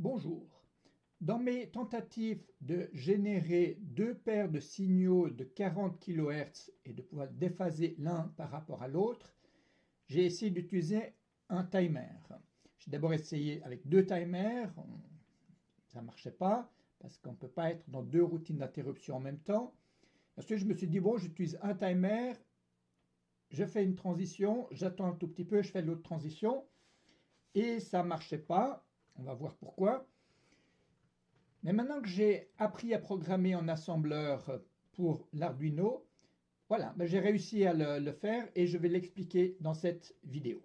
Bonjour. Dans mes tentatives de générer deux paires de signaux de 40 kHz et de pouvoir déphaser l'un par rapport à l'autre, j'ai essayé d'utiliser un timer. J'ai d'abord essayé avec deux timers, ça ne marchait pas parce qu'on ne peut pas être dans deux routines d'interruption en même temps. Ensuite, je me suis dit, bon, j'utilise un timer, je fais une transition, j'attends un tout petit peu, je fais l'autre transition et ça ne marchait pas. On va voir pourquoi. Mais maintenant que j'ai appris à programmer en assembleur pour l'Arduino, voilà, j'ai réussi à le faire et je vais l'expliquer dans cette vidéo.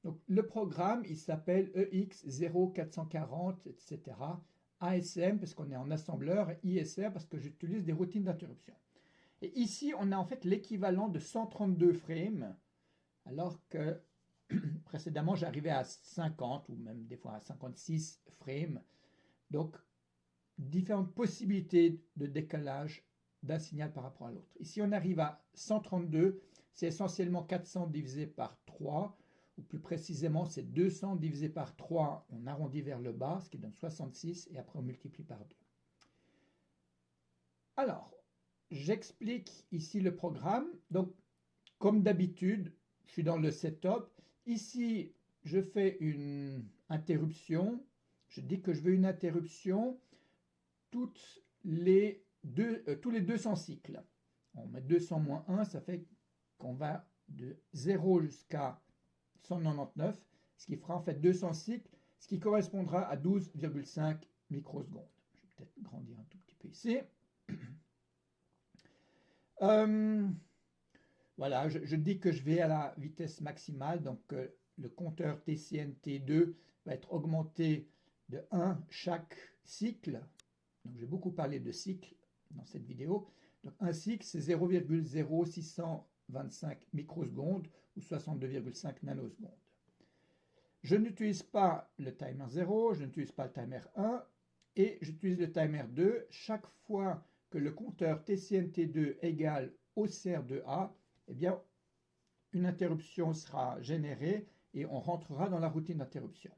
Donc, le programme, il s'appelle EX0440, etc. ASM parce qu'on est en assembleur, ISR parce que j'utilise des routines d'interruption. Et ici, on a en fait l'équivalent de 132 frames, alors que précédemment, j'arrivais à 50 ou même des fois à 56 frames. Donc, différentes possibilités de décalage d'un signal par rapport à l'autre. Ici, on arrive à 132, c'est essentiellement 400 divisé par 3, ou plus précisément, c'est 200 divisé par 3, on arrondit vers le bas, ce qui donne 66, et après on multiplie par 2. Alors, j'explique ici le programme. Donc, comme d'habitude, je suis dans le setup. Ici, je fais une interruption. Je dis que je veux une interruption tous les 200 cycles. On met 200 moins 1, ça fait qu'on va de 0 jusqu'à 199, ce qui fera en fait 200 cycles, ce qui correspondra à 12,5 microsecondes. Je vais peut-être grandir un tout petit peu ici. Voilà, je dis que je vais à la vitesse maximale, donc le compteur TCN-T2 va être augmenté de 1 chaque cycle. Donc j'ai beaucoup parlé de cycle dans cette vidéo. Donc un cycle, c'est 0,0625 microsecondes ou 62,5 nanosecondes. Je n'utilise pas le timer 0, je n'utilise pas le timer 1 et j'utilise le timer 2 chaque fois que le compteur TCN-T2 égale OCR2A, eh bien, une interruption sera générée et on rentrera dans la routine d'interruption.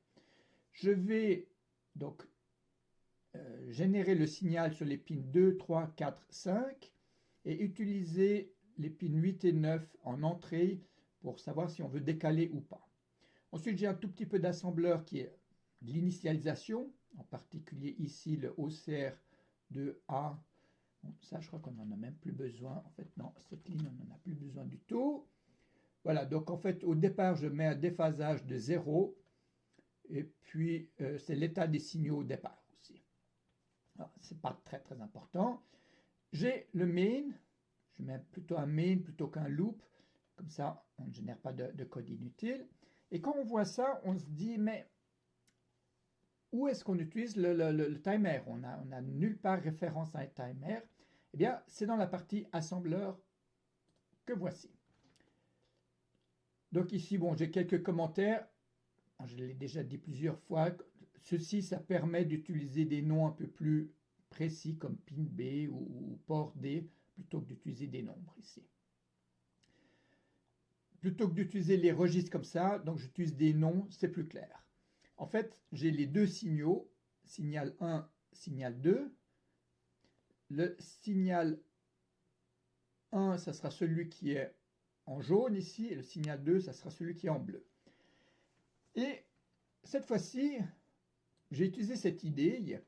Je vais donc générer le signal sur les pins 2, 3, 4, 5 et utiliser les pins 8 et 9 en entrée pour savoir si on veut décaler ou pas. Ensuite, j'ai un tout petit peu d'assembleur qui est de l'initialisation, en particulier ici le OCR2A. Bon, ça, je crois qu'on n'en a même plus besoin. En fait, non, cette ligne, on n'en a plus besoin du tout. Voilà, donc en fait, au départ, je mets un déphasage de 0. Et puis, c'est l'état des signaux au départ aussi. Ce n'est pas très très important. J'ai le main. Je mets plutôt un main plutôt qu'un loop. Comme ça, on ne génère pas de code inutile. Et quand on voit ça, on se dit, mais où est-ce qu'on utilise le timer? On n'a nulle part référence à un timer. Eh bien, c'est dans la partie assembleur que voici. Donc ici, bon, j'ai quelques commentaires. Je l'ai déjà dit plusieurs fois. Ceci, ça permet d'utiliser des noms un peu plus précis comme pin B ou port D plutôt que d'utiliser des nombres ici. Plutôt que d'utiliser les registres comme ça, donc j'utilise des noms, c'est plus clair. En fait, j'ai les deux signaux, signal 1, signal 2. Le signal 1, ça sera celui qui est en jaune ici, et le signal 2, ça sera celui qui est en bleu. Et cette fois-ci, j'ai utilisé cette idée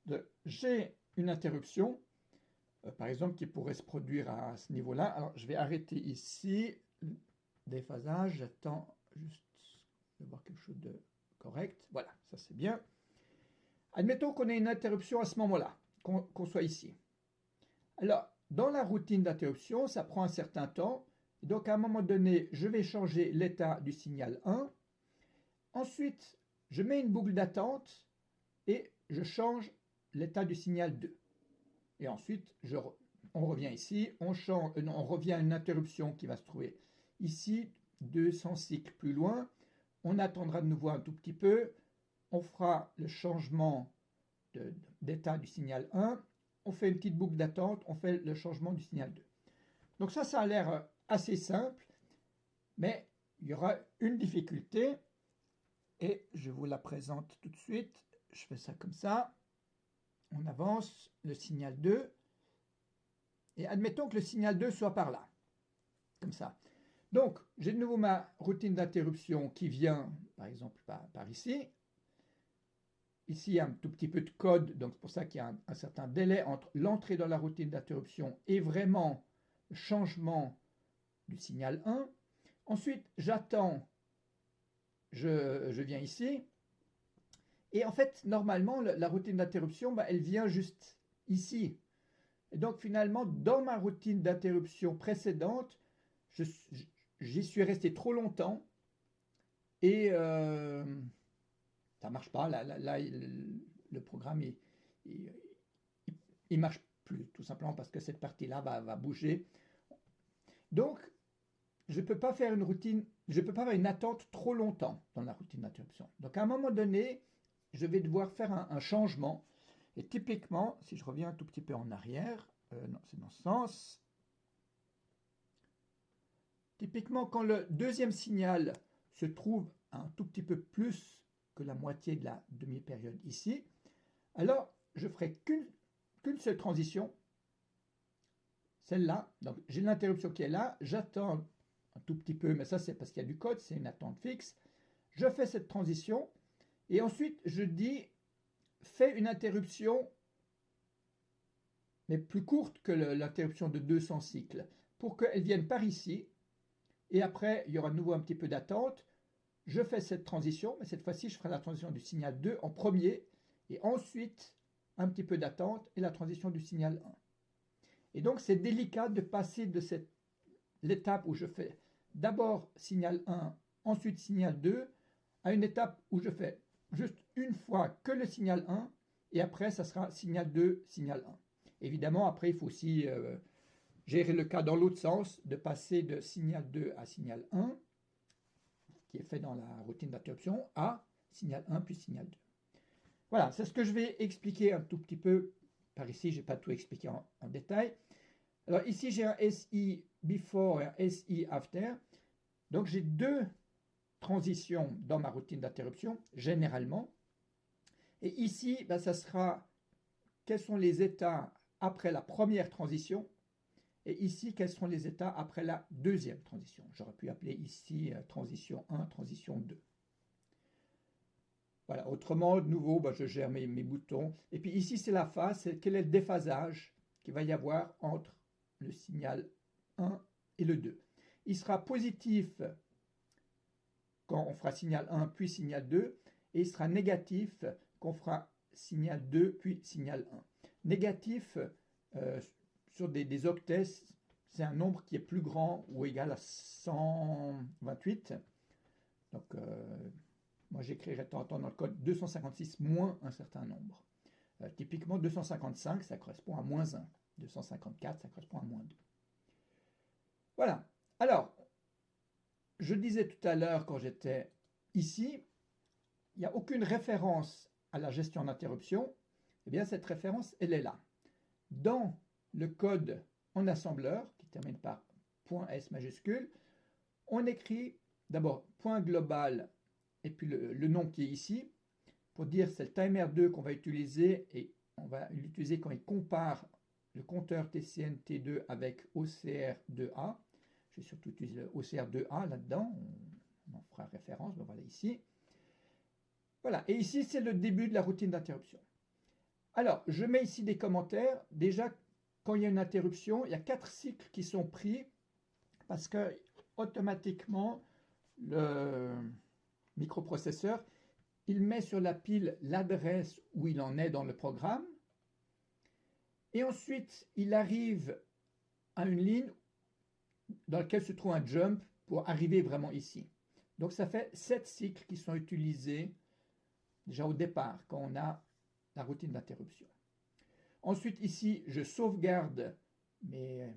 de j'ai une interruption, par exemple, qui pourrait se produire à ce niveau-là. Alors, je vais arrêter ici le déphasage. J'attends juste de voir quelque chose de correct. Voilà, ça c'est bien. Admettons qu'on ait une interruption à ce moment-là, qu'on soit ici. Alors, dans la routine d'interruption, ça prend un certain temps. Donc, à un moment donné, je vais changer l'état du signal 1. Ensuite, je mets une boucle d'attente et je change l'état du signal 2. Et ensuite, on revient ici, on revient à une interruption qui va se trouver ici, 200 cycles plus loin. On attendra de nouveau un tout petit peu. On fera le changement d'état du signal 1. On fait une petite boucle d'attente. On fait le changement du signal 2. Donc ça a l'air assez simple. Mais il y aura une difficulté. Et je vous la présente tout de suite. je fais ça comme ça. On avance le signal 2. Et admettons que le signal 2 soit par là. Comme ça. Donc, j'ai de nouveau ma routine d'interruption qui vient, par exemple, par ici. Ici, il y a un tout petit peu de code, donc c'est pour ça qu'il y a un certain délai entre l'entrée dans la routine d'interruption et vraiment le changement du signal 1. Ensuite, j'attends, je viens ici. Et en fait, normalement, la routine d'interruption, elle vient juste ici. Et donc, finalement, dans ma routine d'interruption précédente, j'y suis resté trop longtemps et ça ne marche pas. Là, le programme, il marche plus, tout simplement parce que cette partie-là va bouger. Donc, je ne peux pas faire une routine, je ne peux pas faire une attente trop longtemps dans la routine d'interruption. Donc, à un moment donné, je vais devoir faire un changement. Et typiquement, si je reviens un tout petit peu en arrière, non, c'est dans ce sens. Typiquement, quand le deuxième signal se trouve un tout petit peu plus que la moitié de la demi-période ici, alors je ferai qu'une seule transition, celle-là. Donc j'ai l'interruption qui est là, j'attends un tout petit peu, mais ça c'est parce qu'il y a du code, c'est une attente fixe. Je fais cette transition et ensuite je dis fais une interruption mais plus courte que l'interruption de 200 cycles pour qu'elle vienne par ici. Et après, il y aura de nouveau un petit peu d'attente. Je fais cette transition, mais cette fois-ci, je ferai la transition du signal 2 en premier, et ensuite un petit peu d'attente et la transition du signal 1. Et donc, c'est délicat de passer de l'étape où je fais d'abord signal 1, ensuite signal 2, à une étape où je fais juste une fois que le signal 1, et après, ça sera signal 2, signal 1. Évidemment, après, il faut aussi gérer le cas dans l'autre sens, de passer de signal 2 à signal 1, qui est fait dans la routine d'interruption, à signal 1 puis signal 2. Voilà, c'est ce que je vais expliquer un tout petit peu par ici. Je n'ai pas tout expliqué en détail. Alors ici, j'ai un SI before et un SI after. Donc j'ai deux transitions dans ma routine d'interruption, généralement. Et ici, ça sera quels sont les états après la première transition. Et ici, quels seront les états après la deuxième transition. J'aurais pu appeler ici transition 1, transition 2. Voilà, autrement, de nouveau, je gère mes boutons. Et puis ici, c'est la phase, c'est quel est le déphasage qu'il va y avoir entre le signal 1 et le 2. Il sera positif quand on fera signal 1 puis signal 2, et il sera négatif quand on fera signal 2 puis signal 1. Négatif, sur des octets, c'est un nombre qui est plus grand ou égal à 128. Donc, moi j'écrirai de temps en temps dans le code 256 moins un certain nombre. Typiquement 255, ça correspond à moins 1. 254, ça correspond à moins 2. Voilà. Alors, je disais tout à l'heure quand j'étais ici, il n'y a aucune référence à la gestion d'interruption. Eh bien, cette référence, elle est là. Dans le code en assembleur, qui termine par .s majuscule, on écrit d'abord point global et puis le nom qui est ici, pour dire c'est le timer 2 qu'on va utiliser, et on va l'utiliser quand il compare le compteur TCN-T2 avec OCR2A. Je vais surtout utiliser le OCR2A là-dedans, on en fera référence, voilà ici. Voilà, et ici c'est le début de la routine d'interruption. Alors, je mets ici des commentaires. Déjà, quand il y a une interruption, il y a 4 cycles qui sont pris parce que automatiquement, le microprocesseur, il met sur la pile l'adresse où il en est dans le programme. Et ensuite, il arrive à une ligne dans laquelle se trouve un jump pour arriver vraiment ici. Donc, ça fait 7 cycles qui sont utilisés déjà au départ, quand on a la routine d'interruption. Ensuite, ici, je sauvegarde mes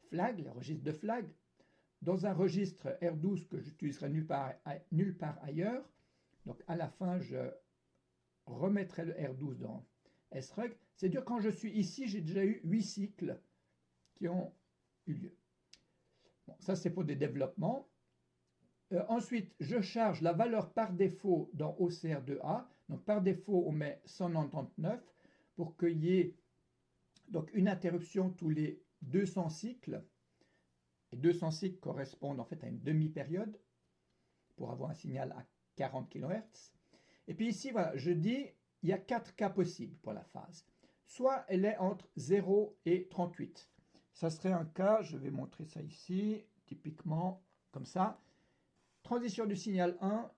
flags, les registres de flags, dans un registre R12 que j'utiliserai nulle part ailleurs. Donc, à la fin, je remettrai le R12 dans srug. C'est dire quand je suis ici, j'ai déjà eu 8 cycles qui ont eu lieu. Bon, ça, c'est pour des développements. Ensuite, je charge la valeur par défaut dans OCR2A. Donc par défaut, on met 199 pour qu'il y ait donc, une interruption tous les 200 cycles. Et 200 cycles correspondent en fait à une demi-période pour avoir un signal à 40 kHz. Et puis ici, voilà, je dis, il y a 4 cas possibles pour la phase. Soit elle est entre 0 et 38. Ça serait un cas, je vais montrer ça ici, typiquement comme ça. Transition du signal 1,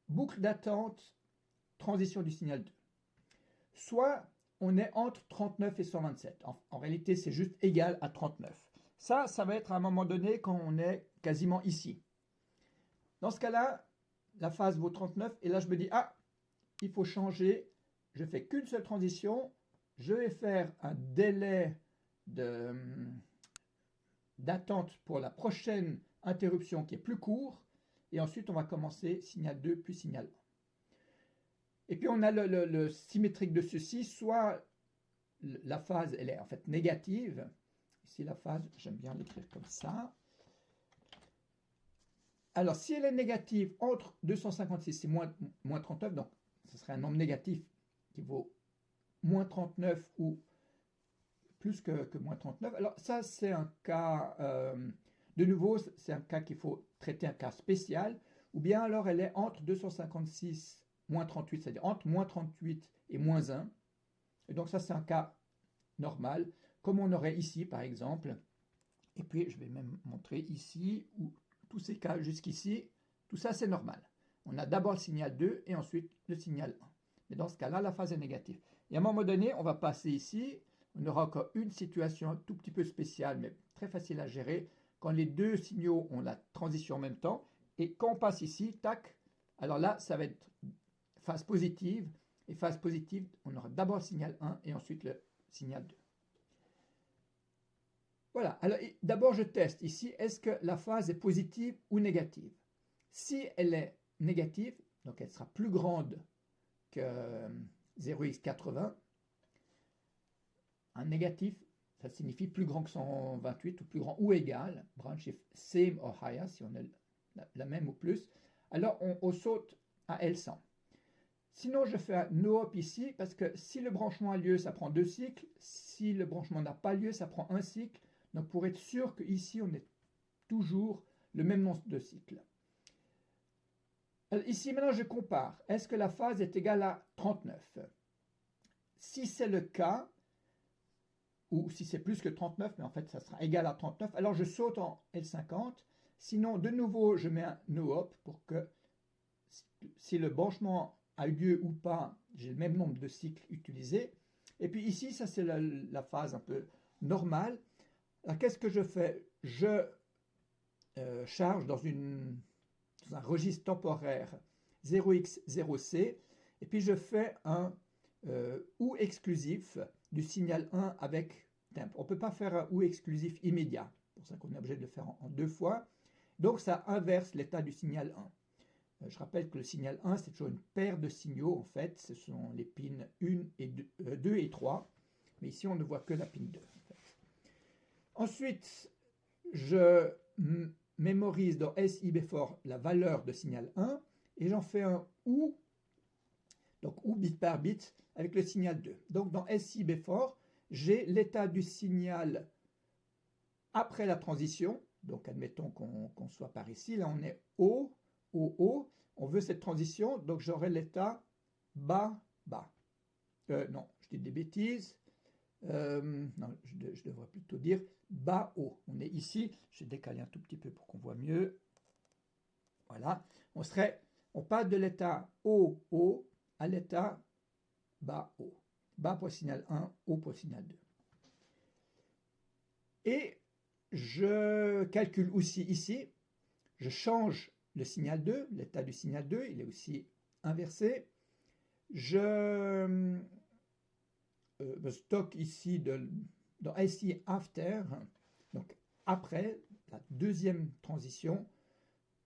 boucle d'attente, transition du signal 2. Soit on est entre 39 et 127. En réalité, c'est juste égal à 39. Ça va être à un moment donné quand on est quasiment ici. Dans ce cas-là, la phase vaut 39 et là je me dis, ah, il faut changer. Je fais qu'une seule transition. Je vais faire un délai d'attente pour la prochaine interruption qui est plus court. Et ensuite, on va commencer signal 2 puis signal 1. Et puis, on a le symétrique de ceci. Soit la phase, elle est en fait négative. Ici, la phase, j'aime bien l'écrire comme ça. Alors, si elle est négative entre 256 et moins 39, donc ce serait un nombre négatif qui vaut moins 39 ou plus que moins 39. Alors ça, c'est un cas, de nouveau, c'est un cas qu'il faut traiter, un cas spécial, ou bien alors elle est entre 256 moins 38, c'est-à-dire entre moins 38 et moins 1. Et donc ça, c'est un cas normal, comme on aurait ici, par exemple. Et puis, je vais même montrer ici, où tous ces cas jusqu'ici, tout ça, c'est normal. On a d'abord le signal 2 et ensuite le signal 1. Mais dans ce cas-là, la phase est négative. Et à un moment donné, on va passer ici. On aura encore une situation un tout petit peu spéciale, mais très facile à gérer, quand les deux signaux ont la transition en même temps. Et quand on passe ici, tac, alors là, ça va être phase positive. Et phase positive, on aura d'abord le signal 1 et ensuite le signal 2. Voilà, alors d'abord je teste ici, est-ce que la phase est positive ou négative? Si elle est négative, donc elle sera plus grande que 0x80, un négatif, ça signifie plus grand que 128 ou plus grand ou égal, branch if same or higher, si on est la même ou plus, alors on saute à L100. Sinon, je fais un no-hop ici, parce que si le branchement a lieu, ça prend 2 cycles. Si le branchement n'a pas lieu, ça prend 1 cycle. Donc, pour être sûr qu'ici, on ait toujours le même nombre de cycles. Alors, ici, maintenant, je compare. Est-ce que la phase est égale à 39? Si c'est le cas, ou si c'est plus que 39, mais en fait, ça sera égal à 39, alors je saute en L50. Sinon, de nouveau, je mets un no-hop pour que si le branchement a eu lieu ou pas, j'ai le même nombre de cycles utilisés. Et puis ici, ça c'est la phase un peu normale. Alors qu'est-ce que je fais? Je charge dans un registre temporaire 0x0c, et puis je fais un OU exclusif du signal 1 avec temp. On ne peut pas faire un OU exclusif immédiat, c'est pour ça qu'on est obligé de le faire en 2 fois. Donc ça inverse l'état du signal 1. Je rappelle que le signal 1, c'est toujours une paire de signaux, en fait. Ce sont les pins 1 et 2 et 3. Mais ici, on ne voit que la pin 2. En fait. Ensuite, je mémorise dans SI-Before la valeur de signal 1 et j'en fais un OU, donc OU bit par bit, avec le signal 2. Donc dans SI-Before, j'ai l'état du signal après la transition. Donc admettons qu'on soit par ici. Là, on est haut. Haut, on veut cette transition, donc j'aurai l'état bas, bas. Non, je dis des bêtises. Non, je devrais plutôt dire bas, haut. On est ici, je vais décaler un tout petit peu pour qu'on voit mieux. Voilà, on passe de l'état haut, haut à l'état bas, haut. Bas pour le signal 1, haut pour le signal 2. Et je calcule aussi ici, je change le signal 2, l'état du signal 2, il est aussi inversé. Je stocke ici dans SI after, donc après la deuxième transition,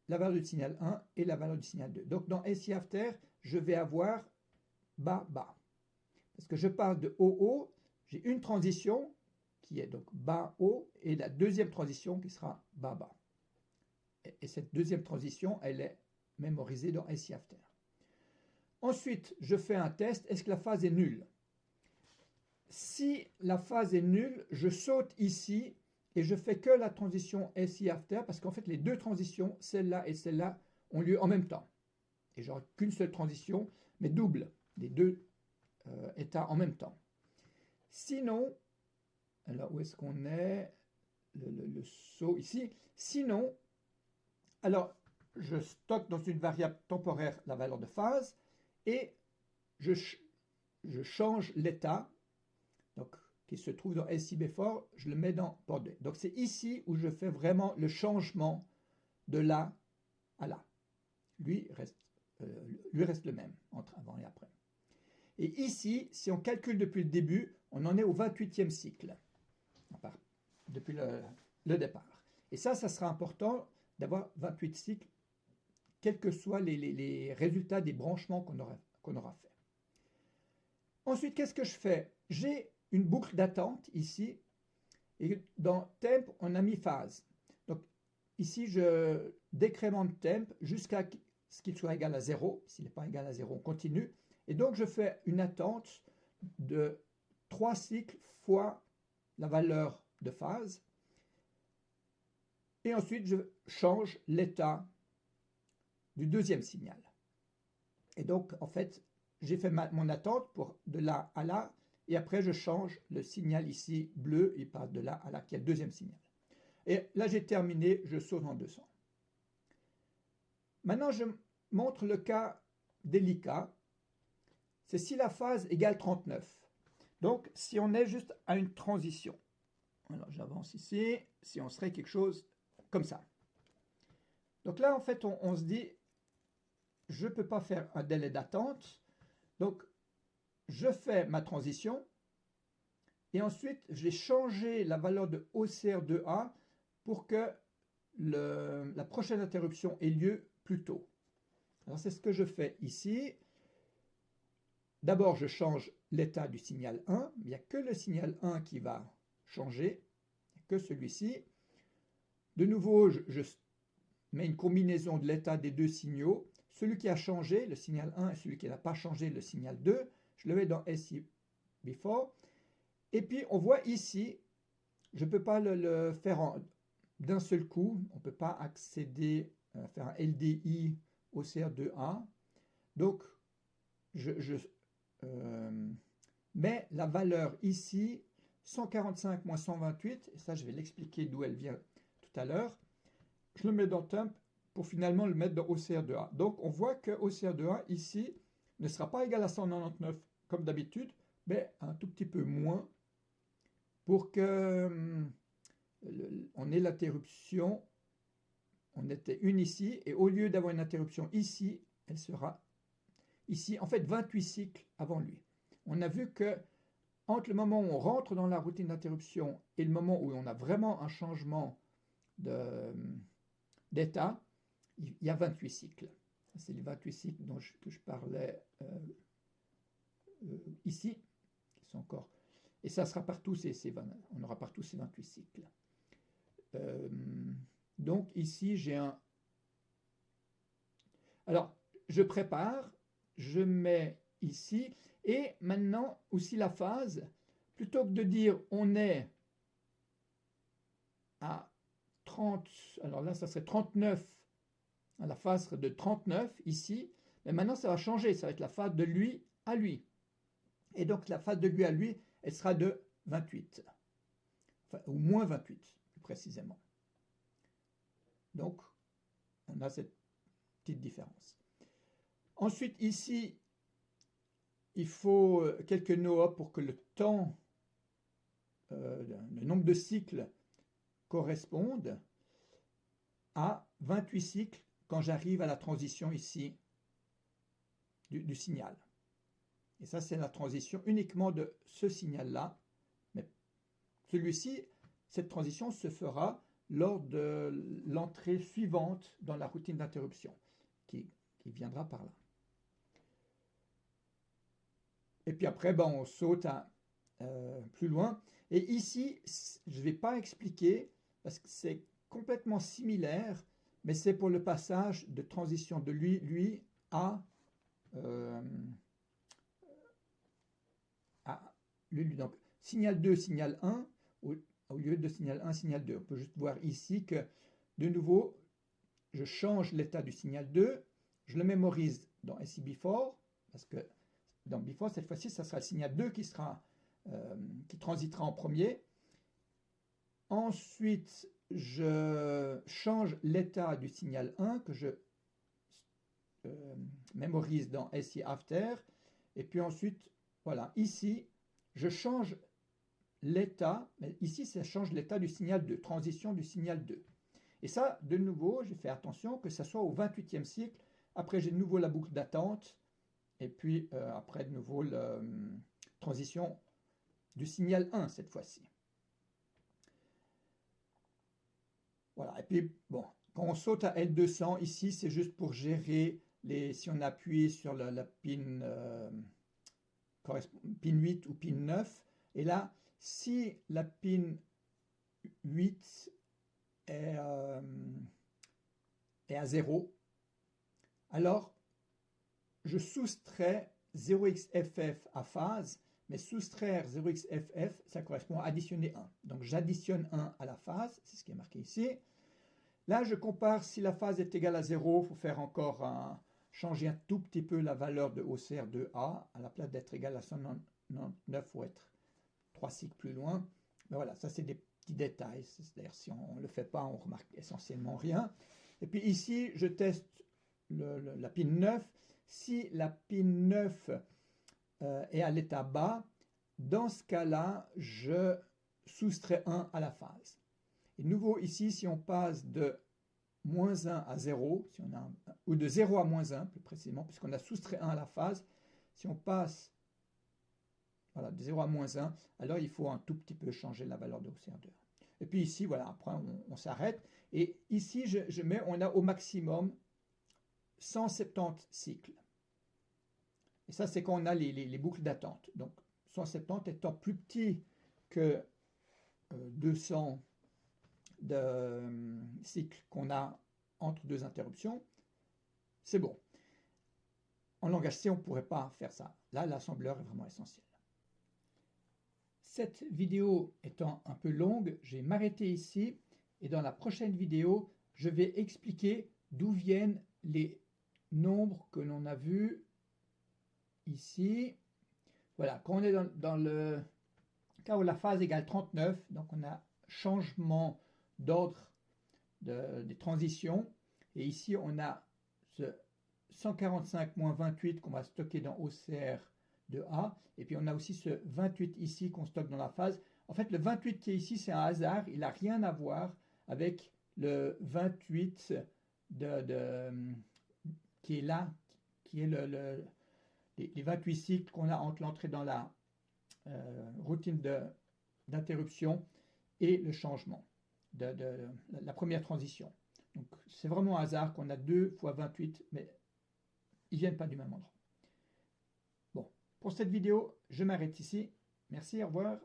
la valeur du signal 1 et la valeur du signal 2. Donc dans SI after, je vais avoir bas, bas. Parce que je passe de haut, haut, j'ai une transition qui est donc bas, haut, et la deuxième transition qui sera bas, bas. et cette deuxième transition, elle est mémorisée dans SI After. Ensuite, je fais un test, est-ce que la phase est nulle? Si la phase est nulle, je saute ici et je fais que la transition SI After parce qu'en fait les deux transitions, celle-là et celle-là, ont lieu en même temps. Et j'aurai qu'une seule transition, mais double, les deux états en même temps. Sinon, alors où est-ce qu'on est? Le saut ici. Sinon, alors je stocke dans une variable temporaire la valeur de phase et je change l'état, donc qui se trouve dans SI Before, je le mets dans port 2. Donc c'est ici où je fais vraiment le changement de là à là. Lui reste le même entre avant et après. Et ici, si on calcule depuis le début, on en est au 28e cycle, depuis le départ. Et ça sera important d'avoir 28 cycles, quels que soient les résultats des branchements qu'on aura fait. Ensuite, qu'est-ce que je fais? J'ai une boucle d'attente ici, et dans temp, on a mis phase. Donc ici, je décrémente temp jusqu'à ce qu'il soit égal à 0. S'il n'est pas égal à 0, on continue. Et donc, je fais une attente de 3 cycles fois la valeur de phase. Et ensuite, je change l'état du deuxième signal. Et donc, en fait, j'ai fait mon attente pour de là à là. Et après, je change le signal ici bleu. Il passe de là à là, qui est le deuxième signal. Et là, j'ai terminé. Je saute en 200. Maintenant, je montre le cas délicat. C'est si la phase égale 39. Donc, si on est juste à une transition. Alors, j'avance ici. Si on serait quelque chose comme ça. Donc là, en fait, on se dit, je ne peux pas faire un délai d'attente. Donc, je fais ma transition. Et ensuite, je vais changer la valeur de OCR2A pour que la prochaine interruption ait lieu plus tôt. Alors, c'est ce que je fais ici. D'abord, je change l'état du signal 1. Il n'y a que le signal 1 qui va changer, que celui-ci. De nouveau, je mets une combinaison de l'état des deux signaux. Celui qui a changé, le signal 1, et celui qui n'a pas changé, le signal 2, je le mets dans SI Before. Et puis, on voit ici, je ne peux pas le faire d'un seul coup. On ne peut pas accéder, faire un LDI au CR2A. Donc, je mets la valeur ici, 145 moins 128, et ça, je vais l'expliquer d'où elle vient tout à l'heure. Je le mets dans temp pour finalement le mettre dans OCR2A. Donc, on voit que OCR2A ici ne sera pas égal à 199 comme d'habitude, mais un tout petit peu moins pour que on ait l'interruption. On était une ici, et au lieu d'avoir une interruption ici, elle sera ici, en fait 28 cycles avant lui. On a vu que entre le moment où on rentre dans la routine d'interruption et le moment où on a vraiment un changement d'état, il y a 28 cycles. C'est les 28 cycles que je parlais ici, qui sont encore. Et ça sera partout on aura partout ces 28 cycles. Donc ici, j'ai un. Alors, je prépare, je mets ici, et maintenant aussi la phase, plutôt que de dire on est à 30, alors là ça serait 39, la phase serait de 39 ici, mais maintenant ça va changer, ça va être la phase de lui à lui. Et donc la phase de lui à lui, elle sera de 28, enfin, ou moins 28 plus précisément. Donc on a cette petite différence. Ensuite ici, il faut quelques NOA pour que le temps, le nombre de cycles corresponde à 28 cycles quand j'arrive à la transition ici du signal. Et ça, c'est la transition uniquement de ce signal-là. Mais celui-ci, cette transition se fera lors de l'entrée suivante dans la routine d'interruption, qui viendra par là. Et puis après, ben, on saute plus loin. Et ici, je ne vais pas expliquer, parce que c'est complètement similaire, mais c'est pour le passage de transition de lui à lui. Donc, signal 2, signal 1, au lieu de signal 1, signal 2. On peut juste voir ici que, de nouveau, je change l'état du signal 2, je le mémorise dans SI Before, parce que dans Before, cette fois-ci, ça sera le signal 2 qui transitera en premier. Ensuite, je change l'état du signal 1 que je mémorise dans SI After. Et puis ensuite, voilà, ici, je change l'état, mais ici, ça change l'état du signal 2, transition du signal 2. Et ça, de nouveau, j'ai fait attention que ça soit au 28e cycle. Après, j'ai de nouveau la boucle d'attente. Et puis, après, de nouveau, la transition du signal 1, cette fois-ci. Voilà. Et puis, bon, quand on saute à L200, ici, c'est juste pour gérer si on appuie sur la pin, pin 8 ou pin 9. Et là, si la pin 8 est à 0, alors je soustrais 0xFF à phase, mais soustraire 0xFF, ça correspond à additionner 1. Donc j'additionne 1 à la phase, c'est ce qui est marqué ici. Là, je compare si la phase est égale à 0, il faut faire encore changer un tout petit peu la valeur de OCR2A. À la place d'être égal à 199, il faut être 3 cycles plus loin. Mais voilà, ça c'est des petits détails. C'est-à-dire si on ne le fait pas, on remarque essentiellement rien. Et puis ici, je teste la pin 9. Si la pin 9 est à l'état bas, dans ce cas-là, je soustrais 1 à la phase. Et de nouveau, ici, si on passe de moins 1 à 0, si on a ou de 0 à moins 1, plus précisément, puisqu'on a soustrait 1 à la phase, si on passe de 0 à moins 1, alors il faut un tout petit peu changer la valeur de OCR2. Et puis ici, voilà, après on s'arrête. Et ici, on a au maximum 170 cycles. Et ça, c'est quand on a les boucles d'attente. Donc, 170 étant plus petit que 200 de cycles qu'on a entre deux interruptions, c'est bon. En langage C, on ne pourrait pas faire ça. Là, l'assembleur est vraiment essentiel. Cette vidéo étant un peu longue, je vais m'arrêter ici et dans la prochaine vidéo, je vais expliquer d'où viennent les nombres que l'on a vus ici. Voilà, quand on est dans le cas où la phase égale 39, donc on a changement d'ordre des transitions. Et ici, on a ce 145-28 qu'on va stocker dans OCR2A. Et puis, on a aussi ce 28 ici qu'on stocke dans la phase. En fait, le 28 qui est ici, c'est un hasard. Il n'a rien à voir avec le 28 qui est là, qui est les 28 cycles qu'on a entre l'entrée dans la routine d'interruption et le changement de la première transition. Donc c'est vraiment un hasard qu'on a 2 fois 28, mais ils ne viennent pas du même endroit. Bon, pour cette vidéo, je m'arrête ici. Merci, au revoir.